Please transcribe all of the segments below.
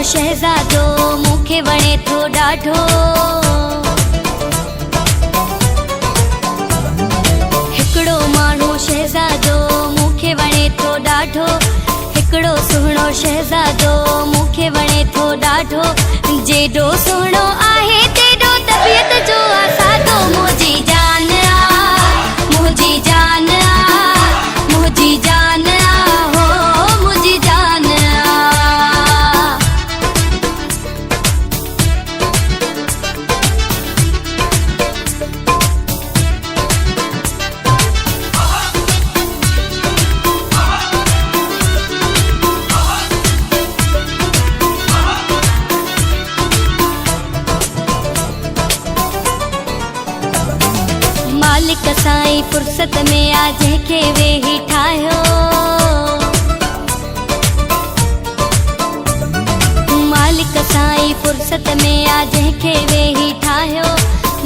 शहज़ादो मूंखे वणे थो ॾाढो। हिकिड़ो माण्हू शहज़ादो मूंखे वणे थो ॾाढो। हिकिड़ो सुहिणो शहज़ादो मूंखे वणे थो ॾाढो। जेॾो सुहिणो आहे तेॾो तबियत जो आसादो। मुंहिंजी जान आ, मुंहिंजी जान आ, मुंहिंजी जान आ, हो मुंहिंजी जान आ। मालिक साईं फुर्सत में आ जंहिंखे वेही ठाहियो। मालिक साईं फुर्सत में आ जंहिंखे वेही ठाहियो।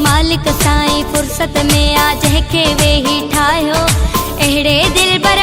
मालिक साईं फुर्सत में आ जंहिंखे वेही ठाहियो। अहिड़े दिलबर